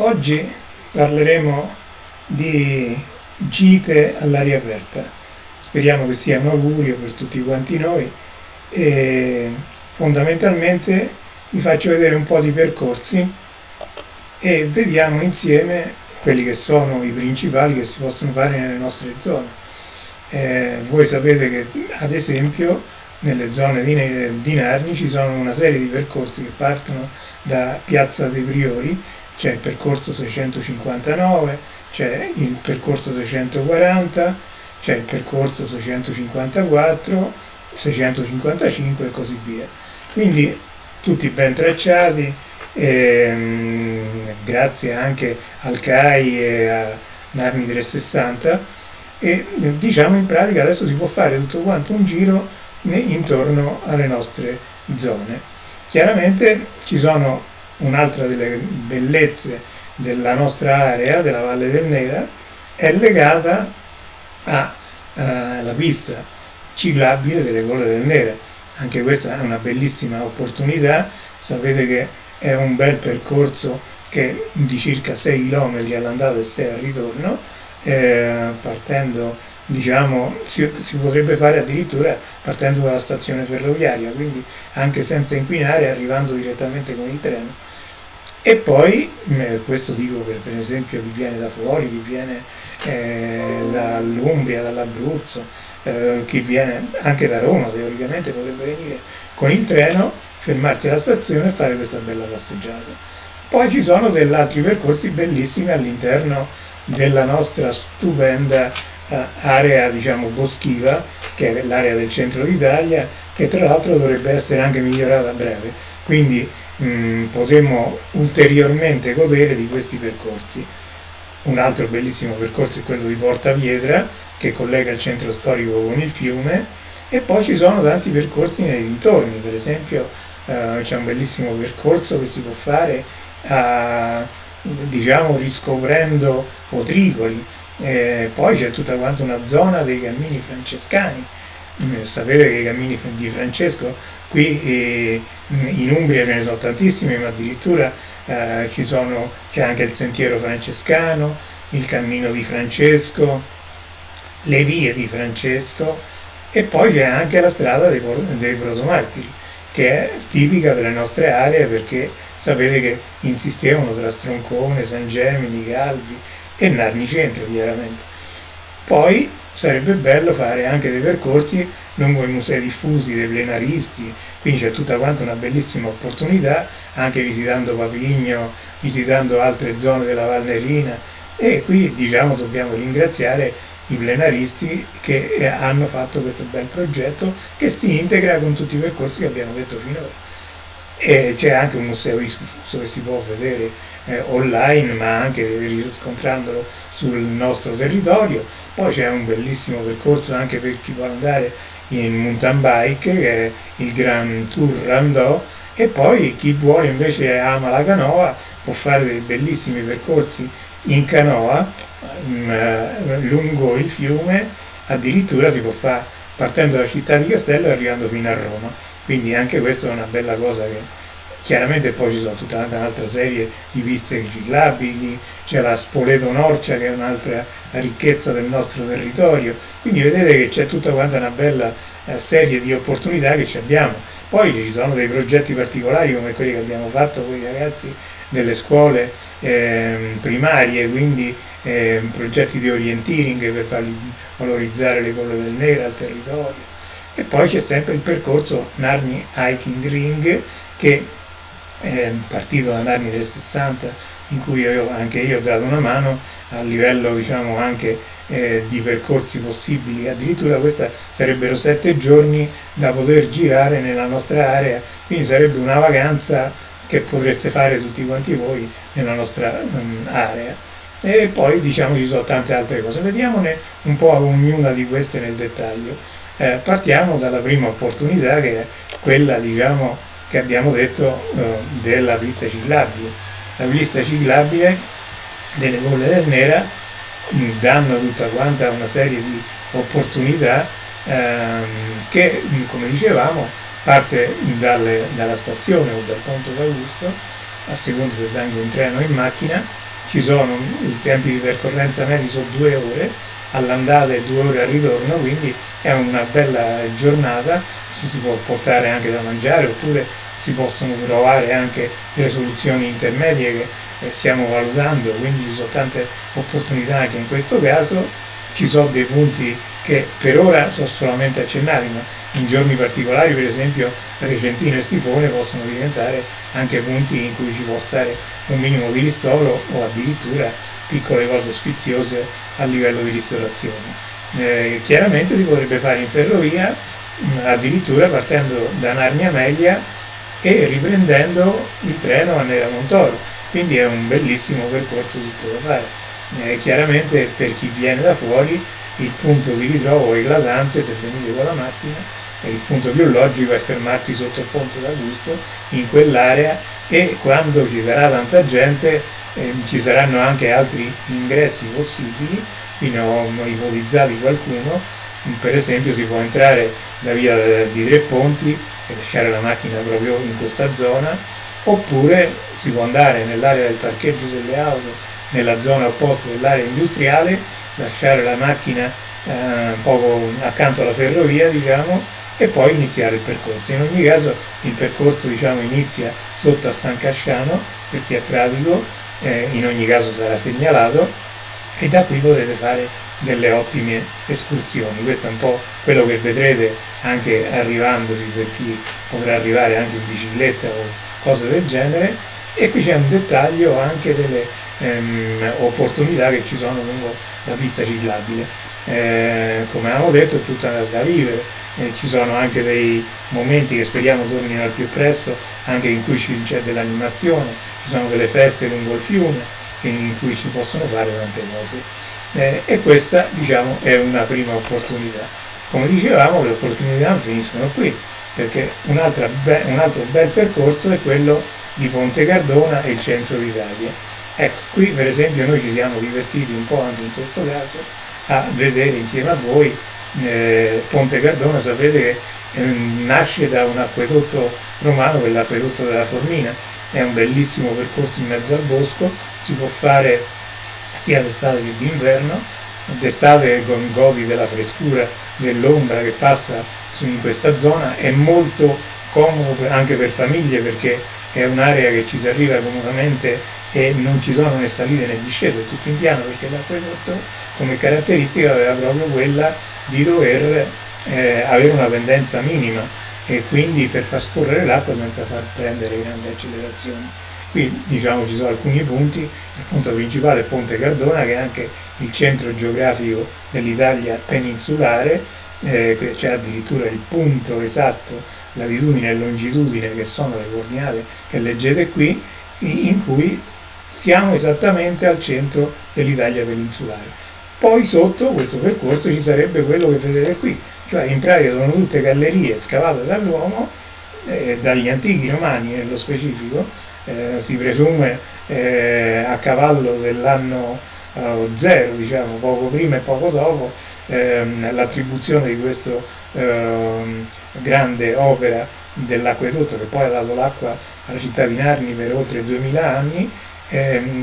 Oggi parleremo di gite all'aria aperta. Speriamo che sia un augurio per tutti quanti noi e fondamentalmente vi faccio vedere un po' di percorsi e vediamo insieme quelli che sono i principali che si possono fare nelle nostre zone. Voi sapete che ad esempio nelle zone di Narni ci sono una serie di percorsi che partono da Piazza dei Priori. C'è il percorso 659, c'è il percorso 640, c'è il percorso 654, 655 e così via. Quindi tutti ben tracciati, grazie anche al CAI e a Narni 360, e diciamo in pratica adesso si può fare tutto quanto un giro intorno alle nostre zone. Chiaramente ci sono un'altra delle bellezze della nostra area, della Valle del Nera, è legata alla pista ciclabile delle Colle del Nera. Anche questa è una bellissima opportunità. Sapete che è un bel percorso che è di circa 6 km all'andata e 6 al ritorno, partendo, diciamo, si potrebbe fare addirittura partendo dalla stazione ferroviaria, quindi anche senza inquinare, arrivando direttamente con il treno. E poi, questo dico per esempio chi viene da fuori, chi viene dall'Umbria, dall'Abruzzo, chi viene anche da Roma, teoricamente potrebbe venire con il treno, fermarsi alla stazione e fare questa bella passeggiata. Poi ci sono degli altri percorsi bellissimi all'interno della nostra stupenda area, diciamo, boschiva, che è l'area del centro d'Italia, che tra l'altro dovrebbe essere anche migliorata a breve. Quindi potremmo ulteriormente godere di questi percorsi. Un altro bellissimo percorso è quello di Porta Pietra, che collega il centro storico con il fiume, e poi ci sono tanti percorsi nei dintorni. Per esempio c'è un bellissimo percorso che si può fare diciamo riscoprendo Otricoli. Poi c'è tutta quanta una zona dei cammini francescani. Sapete che i cammini di Francesco qui in Umbria ce ne sono tantissimi, ma addirittura c'è anche il sentiero francescano, il cammino di Francesco, le vie di Francesco, e poi c'è anche la strada dei protomartiri, che è tipica delle nostre aree, perché sapete che insistevano tra Stroncone, San Gemini, Calvi e Narni Centro, chiaramente. Poi sarebbe bello fare anche dei percorsi lungo i musei diffusi dei plenaristi, quindi c'è tutta quanta una bellissima opportunità, anche visitando Papigno, visitando altre zone della Valnerina, e qui, diciamo, dobbiamo ringraziare i plenaristi che hanno fatto questo bel progetto che si integra con tutti i percorsi che abbiamo detto finora. E c'è anche un museo diffuso che si può vedere online, ma anche riscontrandolo sul nostro territorio. Poi c'è un bellissimo percorso anche per chi vuole andare in mountain bike, che è il Grand Tour Randò, e poi chi vuole invece ama la canoa può fare dei bellissimi percorsi in canoa lungo il fiume. Addirittura si può fare partendo dalla città di Castello e arrivando fino a Roma. Quindi anche questa è una bella cosa che chiaramente. Poi ci sono tutta un'altra serie di piste ciclabili, c'è la Spoleto Norcia, che è un'altra ricchezza del nostro territorio, quindi vedete che c'è tutta quanta una bella serie di opportunità che ci abbiamo. Poi ci sono dei progetti particolari come quelli che abbiamo fatto con i ragazzi delle scuole primarie, quindi progetti di orienteering per farli valorizzare le Colle del Nera al territorio. E poi c'è sempre il percorso Narni Hiking Ring, che è partito da Narni 360, in cui anche io ho dato una mano a livello, diciamo, anche di percorsi possibili. Addirittura questa sarebbero 7 giorni da poter girare nella nostra area, quindi sarebbe una vacanza che potreste fare tutti quanti voi nella nostra area. E poi, diciamo, ci sono tante altre cose, vediamone un po' ognuna di queste nel dettaglio. Partiamo dalla prima opportunità, che è quella, diciamo, che abbiamo detto della pista ciclabile. La pista ciclabile delle Colle del Nera danno tutta quanta una serie di opportunità che, come dicevamo, parte dalla stazione o dal Ponte d'Augusto, a seconda se vengo in treno o in macchina, ci sono i tempi di percorrenza medi sono 2 ore all'andata e 2 ore al ritorno, quindi è una bella giornata, ci si può portare anche da mangiare oppure si possono trovare anche delle soluzioni intermedie che stiamo valutando, quindi ci sono tante opportunità anche in questo caso. Ci sono dei punti che per ora sono solamente accennati, ma in giorni particolari, per esempio Recentino e Stifone, possono diventare anche punti in cui ci può stare un minimo di ristoro o addirittura piccole cose sfiziose a livello di ristorazione. Chiaramente si potrebbe fare in ferrovia, addirittura partendo da Narnia Meglia e riprendendo il treno a Nera Montoro, quindi è un bellissimo percorso tutto da fare. Chiaramente per chi viene da fuori il punto di ritrovo eclatante, se venite con la macchina, il punto più logico è fermarsi sotto il ponte d'Augusto in quell'area, e quando ci sarà tanta gente ci saranno anche altri ingressi possibili, qui ne ho ipotizzati qualcuno. Per esempio si può entrare da via di Tre Ponti e lasciare la macchina proprio in questa zona, oppure si può andare nell'area del parcheggio delle auto nella zona opposta dell'area industriale, lasciare la macchina poco accanto alla ferrovia, diciamo, e poi iniziare il percorso. In ogni caso il percorso, diciamo, inizia sotto a San Casciano, per chi è pratico, in ogni caso sarà segnalato, e da qui potrete fare delle ottime escursioni. Questo è un po' quello che vedrete anche arrivandoci, per chi potrà arrivare anche in bicicletta o cose del genere. E qui c'è un dettaglio anche delle opportunità che ci sono lungo la pista ciclabile. Come avevamo detto, è tutta da vivere, ci sono anche dei momenti che speriamo tornino al più presto, anche in cui c'è dell'animazione, ci sono delle feste lungo il fiume in cui ci possono fare tante cose, e questa, diciamo, è una prima opportunità. Come dicevamo, le opportunità non finiscono qui, perché un altro bel percorso è quello di Ponte Cardona e il centro d'Italia. Ecco, qui per esempio noi ci siamo divertiti un po' anche in questo caso a vedere insieme a voi Ponte Cardona. Sapete che nasce da un acquedotto romano, che è l'acquedotto della Formina, è un bellissimo percorso in mezzo al bosco, si può fare sia d'estate che d'inverno. D'estate godi della frescura dell'ombra che passa in questa zona, è molto comodo anche per famiglie, perché è un'area che ci si arriva comodamente e non ci sono né salite né discese, è tutto in piano, perché l'acquedotto come caratteristica aveva proprio quella di dover avere una pendenza minima, e quindi per far scorrere l'acqua senza far prendere grandi accelerazioni. Qui, diciamo, ci sono alcuni punti. Il punto principale è Ponte Cardona, che è anche il centro geografico dell'Italia peninsulare, c'è addirittura il punto esatto, latitudine e longitudine, che sono le coordinate che leggete qui, in cui siamo esattamente al centro dell'Italia peninsulare. Poi sotto questo percorso ci sarebbe quello che vedete qui, cioè in pratica sono tutte gallerie scavate dall'uomo, dagli antichi romani nello specifico, si presume a cavallo dell'anno 0, diciamo, poco prima e poco dopo l'attribuzione di questa grande opera dell'acquedotto, che poi ha dato l'acqua alla città di Narni per oltre 2000 anni.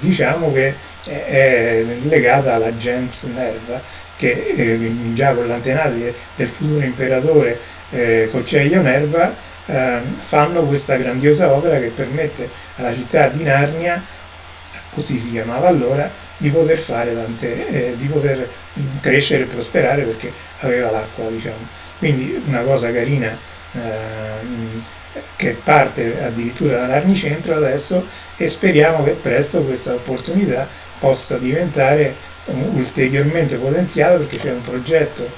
Diciamo che è legata alla gens Nerva, che già con l'antenati del futuro imperatore Cocceio Nerva fanno questa grandiosa opera che permette alla città di Narnia, così si chiamava allora, di poter fare di poter crescere e prosperare, perché aveva l'acqua, diciamo. Quindi una cosa carina, che parte addirittura da Narni Centro adesso, e speriamo che presto questa opportunità possa diventare ulteriormente potenziata, perché c'è un progetto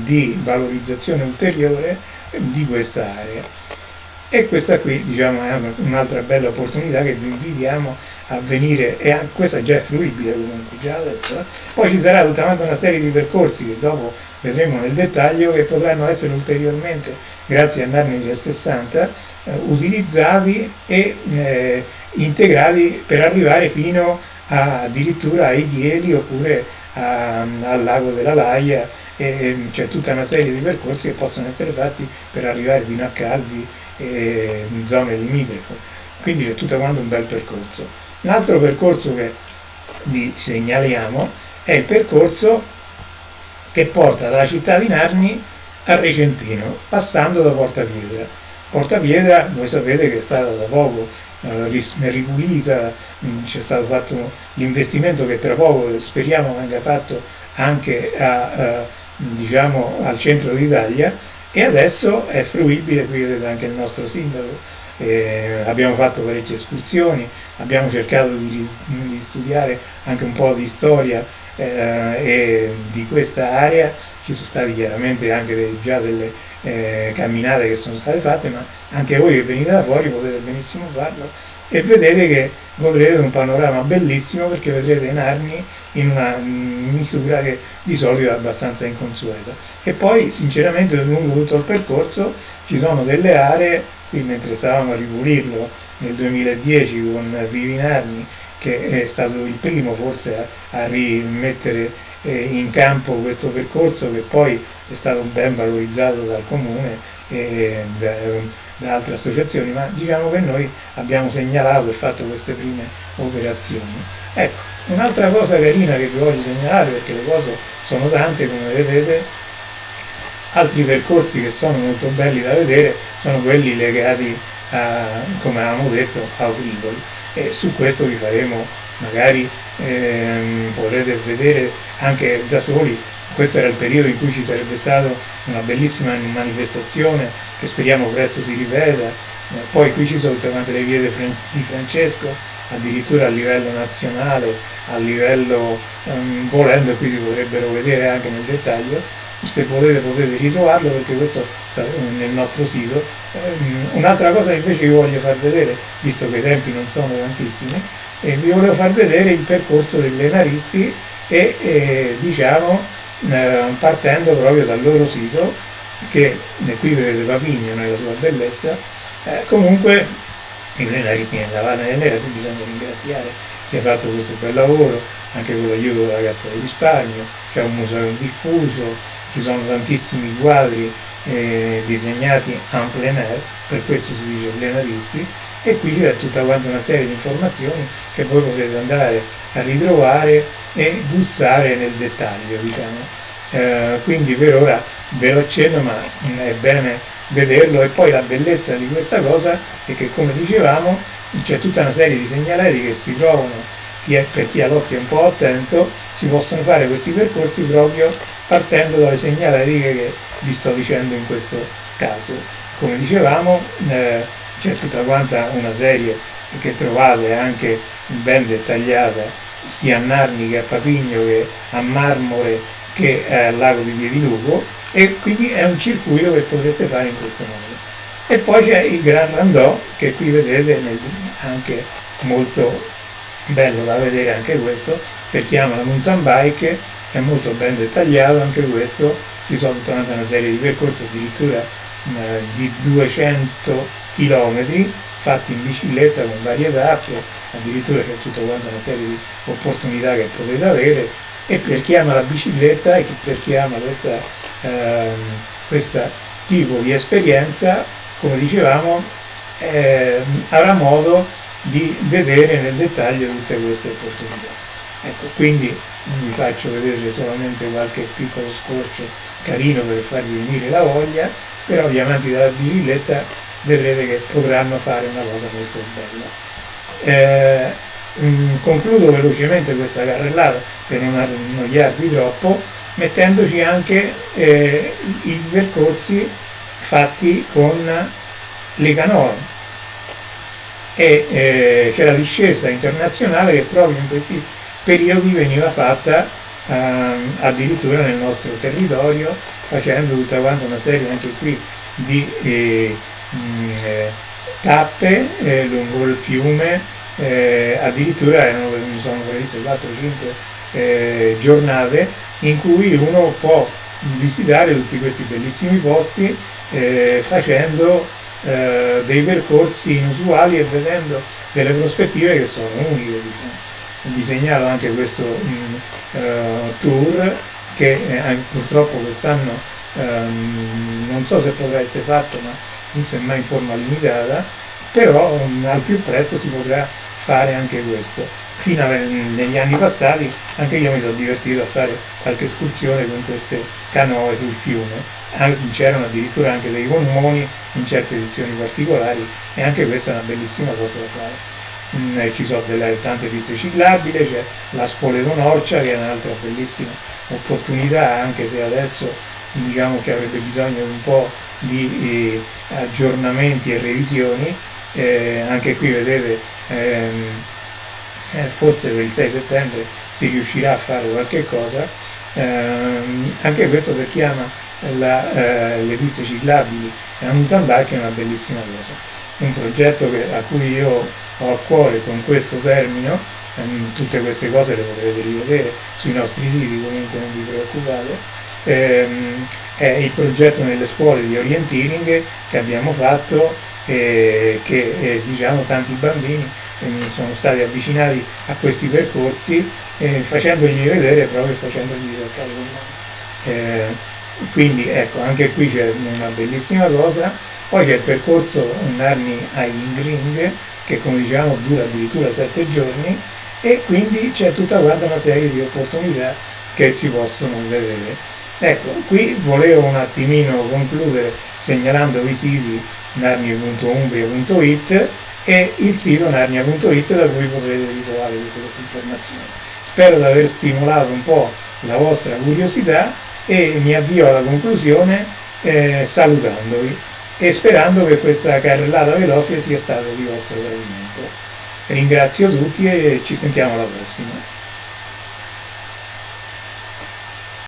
di valorizzazione ulteriore di questa area. E questa qui, diciamo, è un'altra bella opportunità che vi invitiamo a venire, e questa già è fruibile comunque già adesso. Poi ci sarà tutta una serie di percorsi che dopo vedremo nel dettaglio, che potranno essere ulteriormente, grazie a Narnia 360, utilizzati e integrati per arrivare fino addirittura ai Chieli oppure al lago della Laia, e c'è tutta una serie di percorsi che possono essere fatti per arrivare fino a Calvi e zone limitrofe, quindi c'è tutto quanto un bel percorso. Un altro percorso che vi segnaliamo è il percorso che porta dalla città di Narni a Recentino, passando da Porta Pietra. Porta Pietra, voi sapete che è stata da poco ripulita, c'è stato fatto l'investimento che tra poco speriamo venga fatto anche diciamo, al centro d'Italia, e adesso è fruibile. Qui vedete anche il nostro sindaco, abbiamo fatto parecchie escursioni, abbiamo cercato di studiare anche un po' di storia e di questa area. Ci sono state chiaramente anche già delle camminate che sono state fatte, ma anche voi che venite da fuori potete benissimo farlo, e vedete che godrete un panorama bellissimo, perché vedrete Narni in una misura che di solito è abbastanza inconsueta. E poi sinceramente lungo tutto il percorso ci sono delle aree, qui mentre stavamo a ripulirlo nel 2010 con Vivi Narni, che è stato il primo forse a rimettere in campo questo percorso, che poi è stato ben valorizzato dal comune e da altre associazioni, ma diciamo che noi abbiamo segnalato e fatto queste prime operazioni. Ecco, un'altra cosa carina che vi voglio segnalare, perché le cose sono tante come vedete, altri percorsi che sono molto belli da vedere sono quelli legati a, come avevamo detto, a Autricoli, e su questo vi faremo magari potrete vedere anche da soli. Questo era il periodo in cui ci sarebbe stata una bellissima manifestazione che speriamo presto si ripeta. Poi qui ci sono tutte quante le vie di Francesco, addirittura a livello nazionale, a livello volendo, e qui si potrebbero vedere anche nel dettaglio. Se volete potete ritrovarlo, perché questo sta nel nostro sito. Un'altra cosa che invece vi voglio far vedere, visto che i tempi non sono tantissimi, vi volevo far vedere il percorso degli lenaristi e diciamo partendo proprio dal loro sito, che qui vedete Papigno nella sua bellezza. Comunque i lenaristi nella Valle del Nera, bisogna ringraziare chi ha fatto questo bel lavoro, anche con l'aiuto della Cassa di Risparmio. C'è un museo diffuso, ci sono tantissimi quadri disegnati en plein air, per questo si dice lenaristi, e qui c'è tutta quanta una serie di informazioni che voi potete andare a ritrovare e gustare nel dettaglio, diciamo. Quindi per ora ve lo accenno, ma è bene vederlo. E poi la bellezza di questa cosa è che, come dicevamo, c'è tutta una serie di segnalati che si trovano, per chi ha l'occhio un po' attento, si possono fare questi percorsi proprio partendo dalle segnalatiche che vi sto dicendo in questo caso. Come dicevamo, c'è tutta quanta una serie che trovate anche ben dettagliata sia a Narni che a Papigno che a Marmore che al lago di Piedilupo, e quindi è un circuito che potreste fare in questo modo. E poi c'è il Gran Randò, che qui vedete, anche molto bello da vedere anche questo, per chi ama la mountain bike, è molto ben dettagliato anche questo. Ci sono tutta una serie di percorsi, addirittura di 200 km fatti in bicicletta con varie tappe, addirittura c'è tutta quanta una serie di opportunità che potete avere. E per chi ama la bicicletta e per chi ama questo tipo di esperienza, come dicevamo, avrà modo di vedere nel dettaglio tutte queste opportunità. Ecco, quindi vi faccio vedere solamente qualche piccolo scorcio carino per farvi venire la voglia, però gli amanti della bicicletta vedrete che potranno fare una cosa molto bella. Concludo velocemente questa carrellata per non annoiarvi troppo, mettendoci anche i percorsi fatti con le canoe, e c'è la discesa internazionale che proprio in questi periodi veniva fatta addirittura nel nostro territorio, facendo tutta quanta una serie anche qui di tappe lungo il fiume. Addirittura sono previste 4-5 giornate in cui uno può visitare tutti questi bellissimi posti facendo dei percorsi inusuali e vedendo delle prospettive che sono uniche, diciamo. Vi segnalo anche questo tour che purtroppo quest'anno non so se potrà essere fatto, ma mi sembra in forma limitata, però al più presto si potrà fare anche questo. Negli anni passati anche io mi sono divertito a fare qualche escursione con queste canoe sul fiume. C'erano addirittura anche dei gommoni in certe edizioni particolari e anche questa è una bellissima cosa da fare. Ci sono tante piste ciclabili, c'è la Spoleto Norcia che è un'altra bellissima opportunità, anche se adesso diciamo che avrebbe bisogno di un po' di aggiornamenti e revisioni. Anche qui vedete, forse per il 6 settembre si riuscirà a fare qualche cosa. Anche questo per chi ama le piste ciclabili e la mountain bike è una bellissima cosa. Un progetto a cui io ho a cuore, con questo termino. Tutte queste cose le potrete rivedere sui nostri siti, comunque non vi preoccupate. È il progetto nelle scuole di orienteering che abbiamo fatto, che diciamo tanti bambini sono stati avvicinati a questi percorsi, facendogli vedere proprio facendogli toccare con mano. Quindi ecco, anche qui c'è una bellissima cosa. Poi c'è il percorso Narni Hiking Ring che, come diciamo, dura addirittura 7 giorni, e quindi c'è tutta quanta una serie di opportunità che si possono vedere. Ecco, qui volevo un attimino concludere segnalandovi i siti narnia.umbria.it e il sito narnia.it da cui potrete ritrovare tutte queste informazioni. Spero di aver stimolato un po' la vostra curiosità e mi avvio alla conclusione salutandovi e sperando che questa carrellata veloce sia stata di vostro gradimento. Ringrazio tutti e ci sentiamo alla prossima.